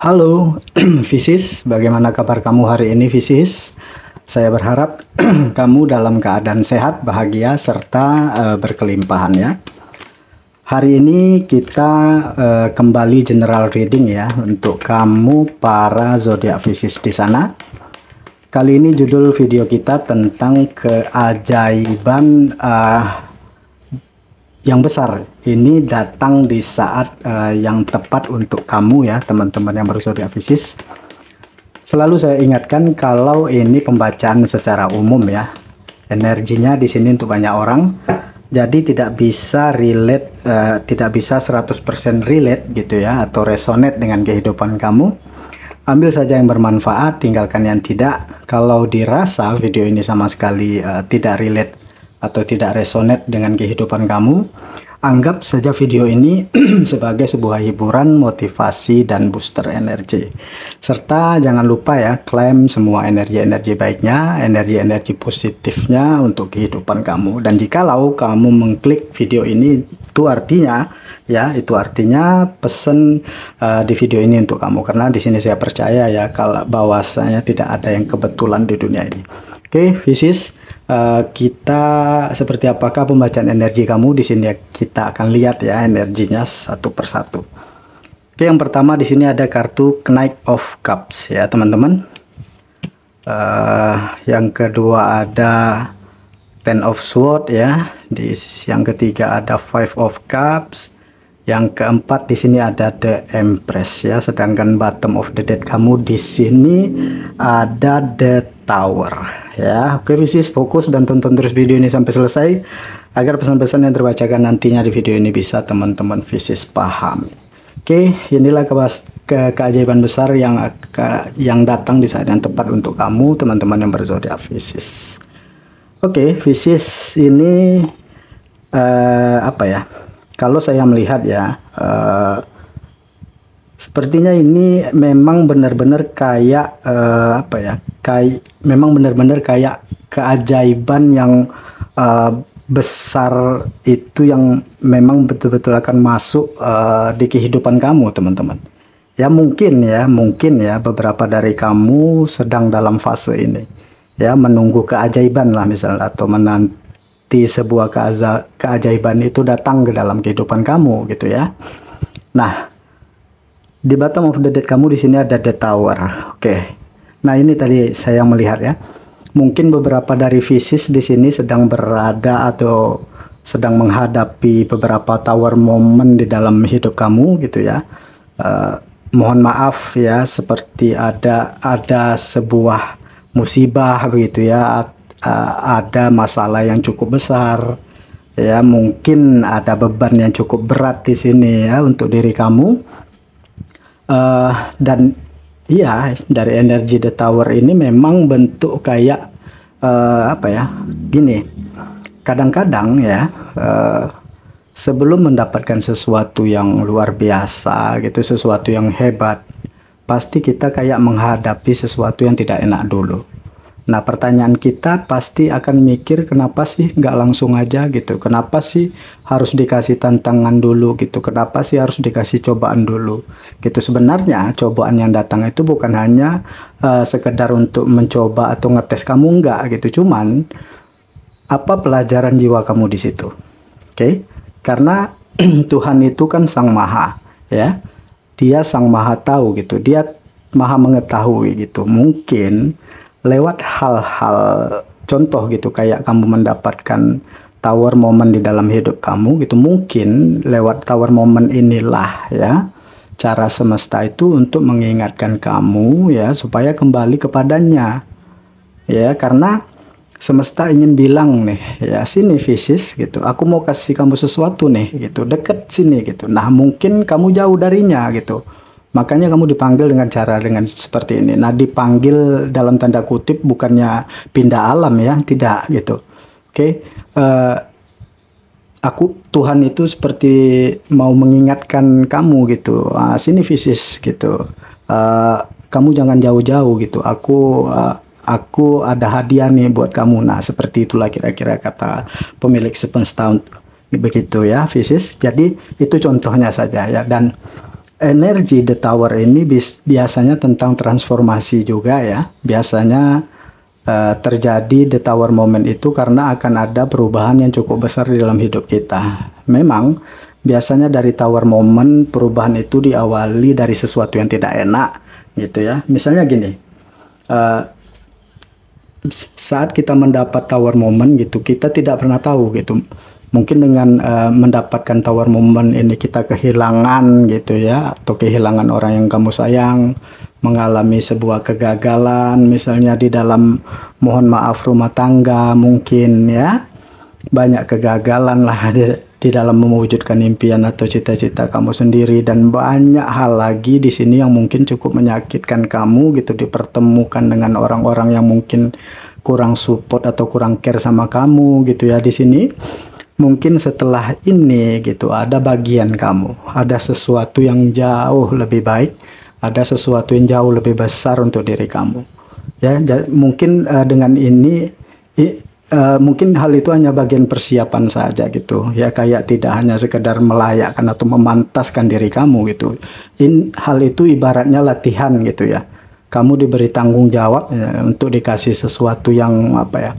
Halo, Visis. Bagaimana kabar kamu hari ini, Visis? Saya berharap kamu dalam keadaan sehat, bahagia, serta berkelimpahan ya. Hari ini kita kembali general reading ya untuk kamu para zodiak Visis di sana. Kali ini judul video kita tentang keajaiban yang besar. Ini datang di saat yang tepat untuk kamu ya, teman-teman yang berzodiak Pisces. Selalu saya ingatkan kalau ini pembacaan secara umum ya. Energinya di sini untuk banyak orang. Jadi tidak bisa relate, tidak bisa 100% relate gitu ya, atau resonate dengan kehidupan kamu. Ambil saja yang bermanfaat, tinggalkan yang tidak. Kalau dirasa video ini sama sekali tidak relate atau tidak resonate dengan kehidupan kamu, anggap saja video ini sebagai sebuah hiburan, motivasi, dan booster energi. Serta jangan lupa ya, klaim semua energi-energi baiknya, energi-energi positifnya untuk kehidupan kamu. Dan jikalau kamu mengklik video ini, itu artinya ya, itu artinya pesan di video ini untuk kamu. Karena di sini saya percaya ya, kalau bahwasanya tidak ada yang kebetulan di dunia ini. Oke, Pisces. Kita seperti apakah pembacaan energi kamu di sini, kita akan lihat ya energinya satu persatu. Oke, yang pertama di sini ada kartu Knight of Cups ya teman-teman. Yang kedua ada Ten of Swords ya. Yang ketiga ada Five of Cups. Yang keempat di sini ada The Empress ya. Sedangkan bottom of the deck kamu di sini ada The Tower ya. Oke, Pisces, fokus dan tonton terus video ini sampai selesai agar pesan-pesan yang terbacakan nantinya di video ini bisa teman-teman Pisces pahami. Oke, inilah keajaiban besar yang datang di saat yang tepat untuk kamu teman-teman yang berzodiak Pisces. Oke, Pisces ini apa ya? Kalau saya melihat ya, sepertinya ini memang benar-benar kayak apa ya? Memang benar-benar kayak keajaiban yang besar itu yang memang betul-betul akan masuk di kehidupan kamu, teman-teman. Ya mungkin ya beberapa dari kamu sedang dalam fase ini. Ya, menunggu keajaiban lah misalnya, atau menanti sebuah keajaiban itu datang ke dalam kehidupan kamu gitu ya. Nah, di bottom of the deck kamu di sini ada The Tower. Oke. Nah, ini tadi saya melihat ya. Mungkin beberapa dari Pisces di sini sedang berada atau sedang menghadapi beberapa tower moment di dalam hidup kamu gitu ya. Mohon maaf ya, seperti ada sebuah musibah begitu ya. Ada masalah yang cukup besar ya, mungkin ada beban yang cukup berat di sini ya untuk diri kamu, dan iya, dari energi The Tower ini memang bentuk kayak apa ya, gini, kadang-kadang ya sebelum mendapatkan sesuatu yang luar biasa gitu, sesuatu yang hebat, pasti kita kayak menghadapi sesuatu yang tidak enak dulu. Nah, pertanyaan kita pasti akan mikir, kenapa sih nggak langsung aja gitu? Kenapa sih harus dikasih tantangan dulu gitu? Kenapa sih harus dikasih cobaan dulu? Gitu. Sebenarnya cobaan yang datang itu bukan hanya sekedar untuk mencoba atau ngetes kamu, nggak gitu. Cuman apa pelajaran jiwa kamu di situ? Oke? Karena Tuhan itu kan Sang Maha ya. Dia Sang Maha tahu gitu. Dia Maha mengetahui gitu. Mungkin lewat hal-hal contoh gitu, kayak kamu mendapatkan tower moment di dalam hidup kamu gitu, mungkin lewat tower moment inilah ya cara semesta itu untuk mengingatkan kamu ya supaya kembali kepadanya ya, karena semesta ingin bilang nih ya, sini Pisces gitu, aku mau kasih kamu sesuatu nih gitu, deket sini gitu. Nah, mungkin kamu jauh darinya gitu. Makanya kamu dipanggil dengan seperti ini. Nah, dipanggil dalam tanda kutip bukannya pindah alam ya, tidak gitu. Oke, Tuhan itu seperti mau mengingatkan kamu gitu. Sini Pisces gitu. Kamu jangan jauh-jauh gitu. Aku ada hadiah nih buat kamu. Nah, seperti itulah kira-kira kata pemilik semesta begitu ya, Pisces. Jadi itu contohnya saja ya, dan energi The Tower ini biasanya tentang transformasi juga ya. Biasanya terjadi The Tower Moment itu karena akan ada perubahan yang cukup besar di dalam hidup kita. Memang biasanya dari Tower Moment perubahan itu diawali dari sesuatu yang tidak enak gitu ya. Misalnya gini, saat kita mendapat Tower Moment gitu, kita tidak pernah tahu gitu. Mungkin dengan mendapatkan Tower Moment ini kita kehilangan gitu ya, atau kehilangan orang yang kamu sayang, mengalami sebuah kegagalan misalnya di dalam mohon maaf rumah tangga mungkin ya, banyak kegagalan lah di dalam mewujudkan impian atau cita-cita kamu sendiri, dan banyak hal lagi di sini yang mungkin cukup menyakitkan kamu gitu, dipertemukan dengan orang-orang yang mungkin kurang support atau kurang care sama kamu gitu ya. Di sini mungkin setelah ini gitu ada bagian kamu, ada sesuatu yang jauh lebih baik, ada sesuatu yang jauh lebih besar untuk diri kamu ya. Mungkin dengan ini mungkin hal itu hanya bagian persiapan saja gitu ya, kayak tidak hanya sekedar melayakkan atau memantaskan diri kamu gitu. Hal itu ibaratnya latihan gitu ya. Kamu diberi tanggung jawab ya, untuk dikasih sesuatu yang apa ya,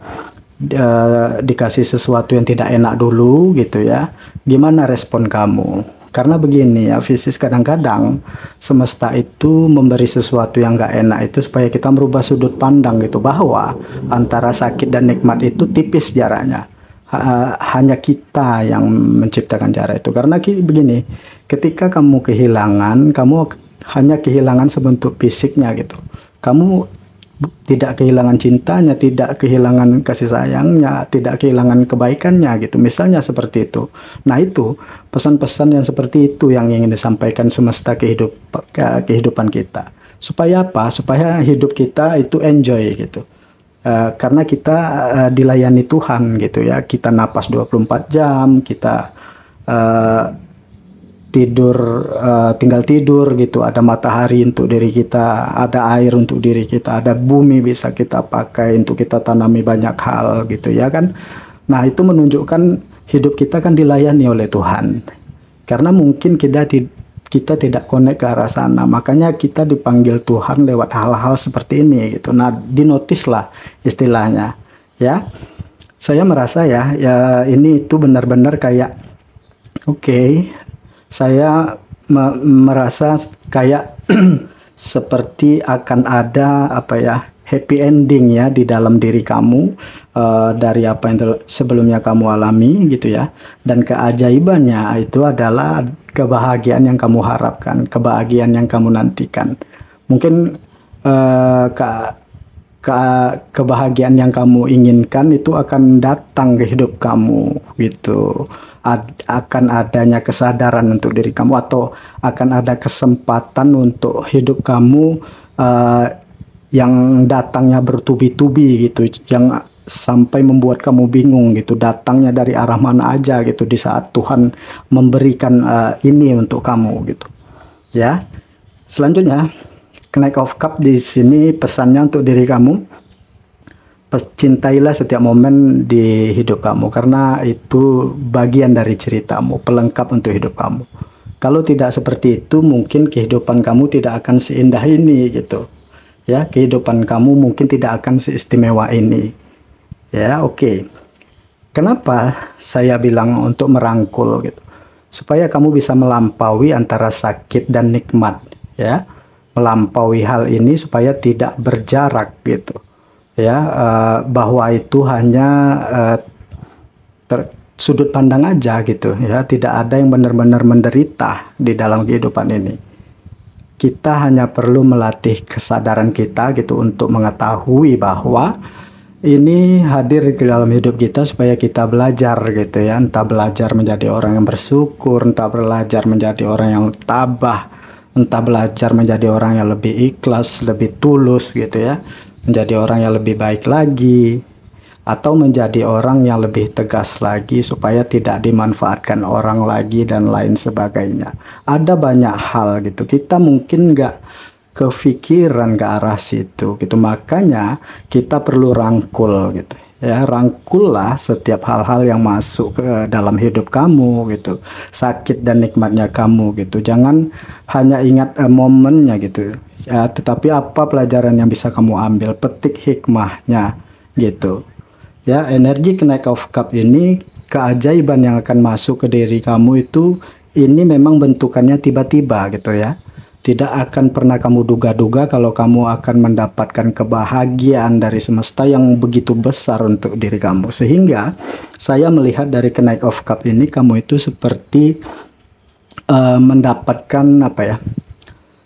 dikasih sesuatu yang tidak enak dulu gitu ya. Gimana respon kamu? Karena begini ya, fisis kadang-kadang semesta itu memberi sesuatu yang gak enak itu supaya kita merubah sudut pandang gitu, bahwa antara sakit dan nikmat itu tipis jaraknya. Hanya kita yang menciptakan jarak itu. Karena begini, ketika kamu kehilangan, kamu hanya kehilangan sebentuk fisiknya gitu. Kamu tidak kehilangan cintanya, tidak kehilangan kasih sayangnya, tidak kehilangan kebaikannya gitu. Misalnya seperti itu. Nah itu pesan-pesan yang seperti itu yang ingin disampaikan semesta kehidupan kita. Supaya apa? Supaya hidup kita itu enjoy gitu. Karena kita dilayani Tuhan gitu ya. Kita napas 24 jam, kita tinggal tidur gitu, ada matahari untuk diri kita, ada air untuk diri kita, ada bumi bisa kita pakai untuk kita tanami banyak hal gitu ya kan. Nah itu menunjukkan hidup kita kan dilayani oleh Tuhan, karena mungkin kita tidak connect ke arah sana, makanya kita dipanggil Tuhan lewat hal-hal seperti ini gitu. Nah dinotis lah istilahnya ya. Saya merasa ya ini itu benar-benar kayak oke, saya merasa kayak seperti akan ada apa ya, happy ending ya di dalam diri kamu dari apa yang sebelumnya kamu alami gitu ya. Dan keajaibannya itu adalah kebahagiaan yang kamu harapkan, kebahagiaan yang kamu nantikan. Mungkin kebahagiaan yang kamu inginkan itu akan datang ke hidup kamu gitu. Akan adanya kesadaran untuk diri kamu, atau akan ada kesempatan untuk hidup kamu yang datangnya bertubi-tubi gitu, yang sampai membuat kamu bingung gitu, datangnya dari arah mana aja gitu di saat Tuhan memberikan ini untuk kamu gitu ya. Selanjutnya Knight of Cup di sini pesannya untuk diri kamu. Cintailah setiap momen di hidup kamu, karena itu bagian dari ceritamu, pelengkap untuk hidup kamu. Kalau tidak seperti itu, mungkin kehidupan kamu tidak akan seindah ini gitu ya. Kehidupan kamu mungkin tidak akan seistimewa ini ya. Oke. Kenapa saya bilang untuk merangkul gitu? Supaya kamu bisa melampaui antara sakit dan nikmat ya. Melampaui hal ini supaya tidak berjarak gitu ya, bahwa itu hanya sudut pandang aja gitu ya, tidak ada yang benar-benar menderita di dalam kehidupan ini. Kita hanya perlu melatih kesadaran kita gitu untuk mengetahui bahwa ini hadir ke dalam hidup kita supaya kita belajar gitu ya, entah belajar menjadi orang yang bersyukur, entah belajar menjadi orang yang tabah, entah belajar menjadi orang yang lebih ikhlas, lebih tulus gitu ya, menjadi orang yang lebih baik lagi, atau menjadi orang yang lebih tegas lagi supaya tidak dimanfaatkan orang lagi dan lain sebagainya. Ada banyak hal gitu, kita mungkin nggak kepikiran ke arah situ gitu, makanya kita perlu rangkul gitu ya, rangkullah setiap hal-hal yang masuk ke dalam hidup kamu gitu, sakit dan nikmatnya kamu gitu. Jangan hanya ingat momennya gitu ya, tetapi apa pelajaran yang bisa kamu ambil, petik hikmahnya gitu ya. Energi Knight of Cup ini, keajaiban yang akan masuk ke diri kamu itu, ini memang bentukannya tiba-tiba gitu ya. Tidak akan pernah kamu duga-duga kalau kamu akan mendapatkan kebahagiaan dari semesta yang begitu besar untuk diri kamu. Sehingga saya melihat dari Knight of Cup ini, kamu itu seperti mendapatkan apa ya,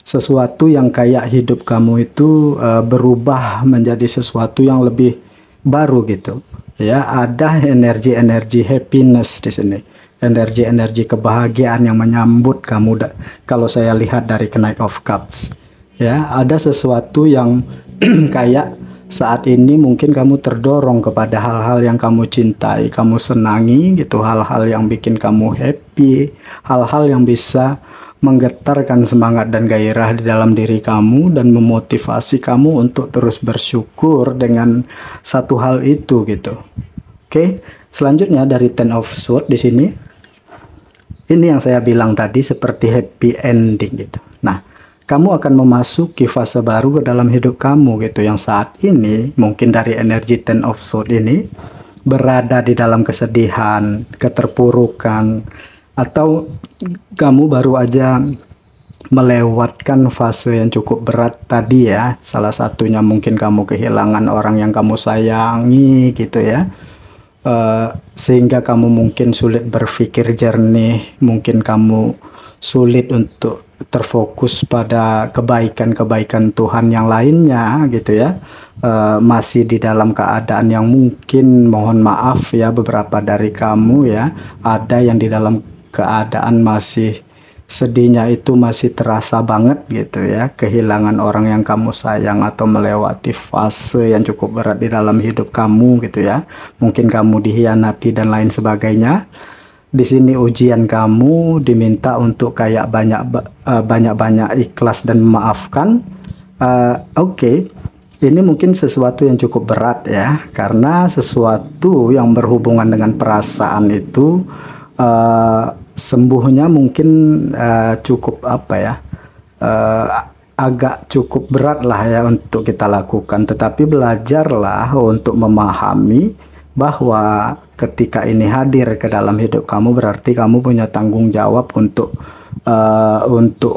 sesuatu yang kayak hidup kamu itu berubah menjadi sesuatu yang lebih baru gitu ya. Ada energi-energi happiness di sini, energi-energi kebahagiaan yang menyambut kamu. Kalau saya lihat dari Knight of Cups ya, ada sesuatu yang kayak saat ini mungkin kamu terdorong kepada hal-hal yang kamu cintai, kamu senangi gitu, hal-hal yang bikin kamu happy, hal-hal yang bisa menggetarkan semangat dan gairah di dalam diri kamu dan memotivasi kamu untuk terus bersyukur dengan satu hal itu gitu. Oke, selanjutnya dari Ten of Swords di sini. Ini yang saya bilang tadi, seperti happy ending gitu. Nah, kamu akan memasuki fase baru ke dalam hidup kamu gitu, yang saat ini mungkin dari energi Ten of Swords ini berada di dalam kesedihan, keterpurukan, atau kamu baru aja melewatkan fase yang cukup berat tadi ya. Salah satunya mungkin kamu kehilangan orang yang kamu sayangi gitu ya. Sehingga kamu mungkin sulit berpikir jernih, mungkin kamu sulit untuk terfokus pada kebaikan-kebaikan Tuhan yang lainnya gitu ya. Masih di dalam keadaan yang mungkin, mohon maaf ya, beberapa dari kamu ya, ada yang di dalam keadaan masih sedihnya itu masih terasa banget gitu ya, kehilangan orang yang kamu sayang atau melewati fase yang cukup berat di dalam hidup kamu gitu ya. Mungkin kamu dikhianati dan lain sebagainya. Di sini ujian kamu diminta untuk kayak banyak-banyak ikhlas dan memaafkan. Oke. Ini mungkin sesuatu yang cukup berat ya, karena sesuatu yang berhubungan dengan perasaan itu sembuhnya mungkin cukup apa ya, agak cukup berat lah ya untuk kita lakukan. Tetapi belajarlah untuk memahami bahwa ketika ini hadir ke dalam hidup kamu, berarti kamu punya tanggung jawab untuk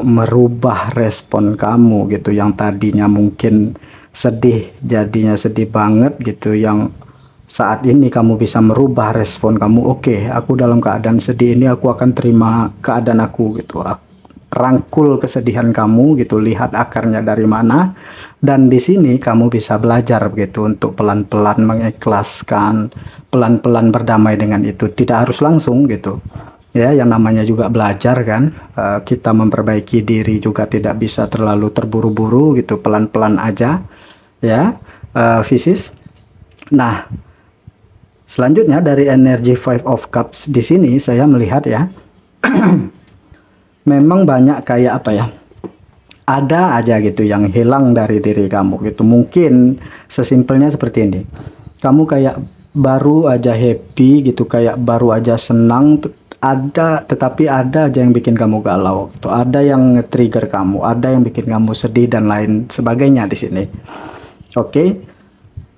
merubah respon kamu gitu, yang tadinya mungkin sedih jadinya sedih banget gitu, yang saat ini kamu bisa merubah respon kamu. Oke, aku dalam keadaan sedih ini, aku akan terima keadaan aku gitu. Rangkul kesedihan kamu gitu, lihat akarnya dari mana, dan di sini kamu bisa belajar begitu untuk pelan-pelan mengikhlaskan, pelan-pelan berdamai dengan itu. Tidak harus langsung gitu ya, yang namanya juga belajar kan. Kita memperbaiki diri juga tidak bisa terlalu terburu-buru gitu, pelan-pelan aja ya, Pisces. Nah, selanjutnya dari energi Five of Cups di sini saya melihat ya, memang banyak kayak apa ya, ada aja gitu yang hilang dari diri kamu gitu. Mungkin sesimpelnya seperti ini, kamu kayak baru aja happy gitu, kayak baru aja senang, tetapi ada aja yang bikin kamu galau gitu. Ada yang nge-trigger kamu, ada yang bikin kamu sedih dan lain sebagainya di sini. Oke.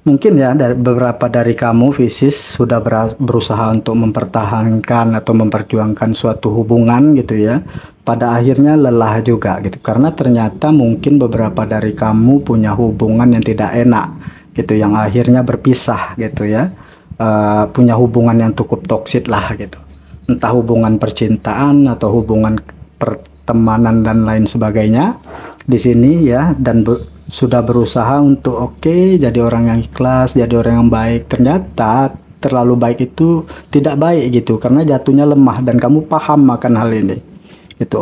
Mungkin ya dari beberapa dari kamu Pisces sudah berusaha untuk mempertahankan atau memperjuangkan suatu hubungan gitu ya. Pada akhirnya lelah juga gitu, karena ternyata mungkin beberapa dari kamu punya hubungan yang tidak enak gitu, yang akhirnya berpisah gitu ya. Punya hubungan yang cukup toksik lah gitu. Entah hubungan percintaan atau hubungan pertemanan dan lain sebagainya di sini ya. Dan sudah berusaha untuk jadi orang yang ikhlas, jadi orang yang baik. Ternyata terlalu baik itu tidak baik gitu, karena jatuhnya lemah dan kamu paham akan hal ini. Itu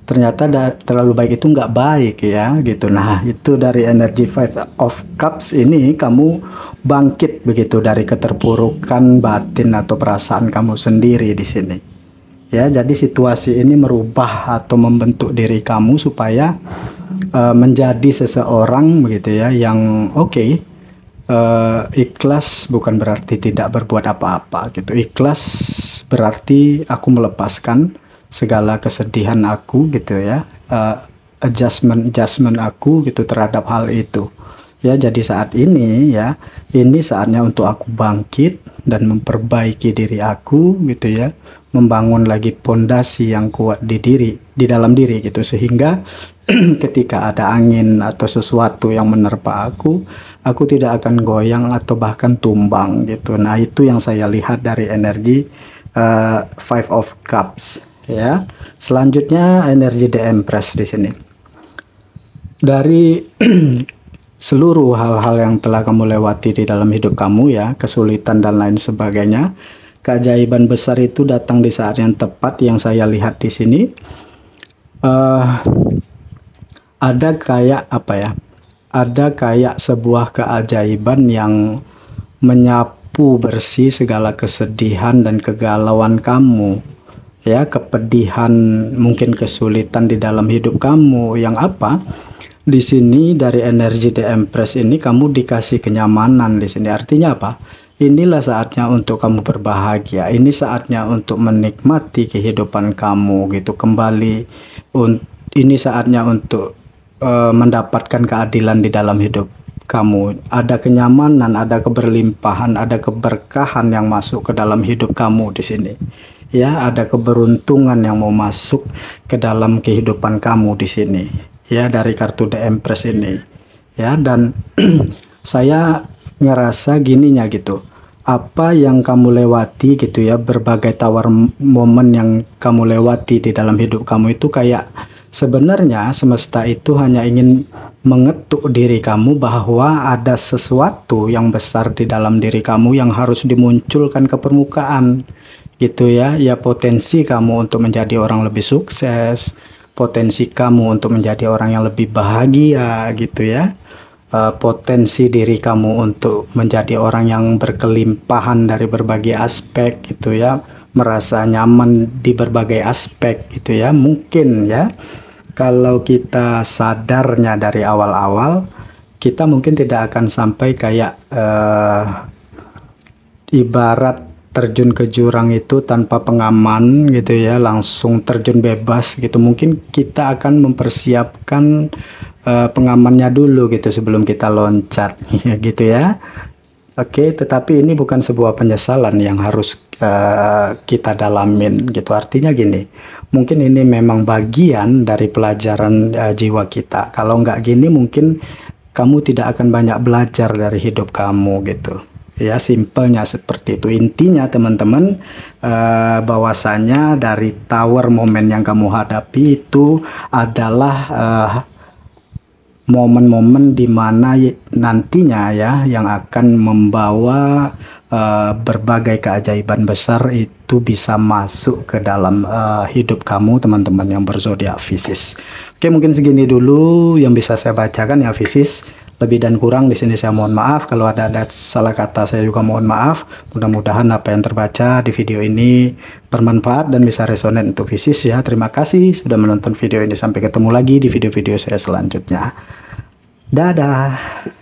ternyata terlalu baik itu nggak baik ya gitu. Nah, itu dari energi Five of Cups ini, kamu bangkit begitu dari keterpurukan batin atau perasaan kamu sendiri di sini. Ya, jadi situasi ini merubah atau membentuk diri kamu supaya menjadi seseorang begitu ya, yang Ikhlas bukan berarti tidak berbuat apa-apa gitu. Ikhlas berarti aku melepaskan segala kesedihan aku gitu ya, adjustment aku gitu terhadap hal itu. Ya, jadi saat ini ya, ini saatnya untuk aku bangkit dan memperbaiki diri aku gitu ya, membangun lagi pondasi yang kuat di dalam diri gitu, sehingga ketika ada angin atau sesuatu yang menerpa aku tidak akan goyang atau bahkan tumbang gitu. Nah, itu yang saya lihat dari energi Five of Cups ya. Selanjutnya energi The Empress di sini. Dari seluruh hal-hal yang telah kamu lewati di dalam hidup kamu ya, kesulitan dan lain sebagainya, keajaiban besar itu datang di saat yang tepat. Yang saya lihat di sini ada kayak apa ya, ada kayak sebuah keajaiban yang menyapu bersih segala kesedihan dan kegalauan kamu ya, kepedihan, mungkin kesulitan di dalam hidup kamu. Yang apa, di sini dari energi The Empress ini kamu dikasih kenyamanan di sini. Artinya apa? Inilah saatnya untuk kamu berbahagia. Ini saatnya untuk menikmati kehidupan kamu gitu kembali. Ini saatnya untuk mendapatkan keadilan di dalam hidup kamu. Ada kenyamanan, ada keberlimpahan, ada keberkahan yang masuk ke dalam hidup kamu di sini. Ya, ada keberuntungan yang mau masuk ke dalam kehidupan kamu di sini. Ya, dari kartu The Empress ini ya. Dan saya ngerasa gininya gitu, apa yang kamu lewati gitu ya, berbagai tawar momen yang kamu lewati di dalam hidup kamu itu kayak sebenarnya semesta itu hanya ingin mengetuk diri kamu bahwa ada sesuatu yang besar di dalam diri kamu yang harus dimunculkan ke permukaan gitu ya. Ya, potensi kamu untuk menjadi orang lebih sukses, potensi kamu untuk menjadi orang yang lebih bahagia gitu ya, potensi diri kamu untuk menjadi orang yang berkelimpahan dari berbagai aspek gitu ya, merasa nyaman di berbagai aspek gitu ya. Mungkin ya, kalau kita sadarnya dari awal-awal, kita mungkin tidak akan sampai kayak ibarat terjun ke jurang itu tanpa pengaman gitu ya, langsung terjun bebas gitu. Mungkin kita akan mempersiapkan pengamannya dulu gitu sebelum kita loncat gitu ya. Oke, tetapi ini bukan sebuah penyesalan yang harus kita dalamin gitu. Artinya gini, mungkin ini memang bagian dari pelajaran jiwa kita. Kalau nggak gini mungkin kamu tidak akan banyak belajar dari hidup kamu gitu. Ya, simpelnya seperti itu. Intinya teman-teman, bahwasanya dari tower momen yang kamu hadapi itu adalah momen-momen dimana nantinya ya yang akan membawa berbagai keajaiban besar itu bisa masuk ke dalam hidup kamu teman-teman yang berzodiak Pisces. Oke, mungkin segini dulu yang bisa saya bacakan ya Pisces. Lebih dan kurang di sini saya mohon maaf. Kalau ada salah kata saya juga mohon maaf. Mudah-mudahan apa yang terbaca di video ini bermanfaat dan bisa resonan untuk Pisces ya. Terima kasih sudah menonton video ini. Sampai ketemu lagi di video-video saya selanjutnya. Dadah.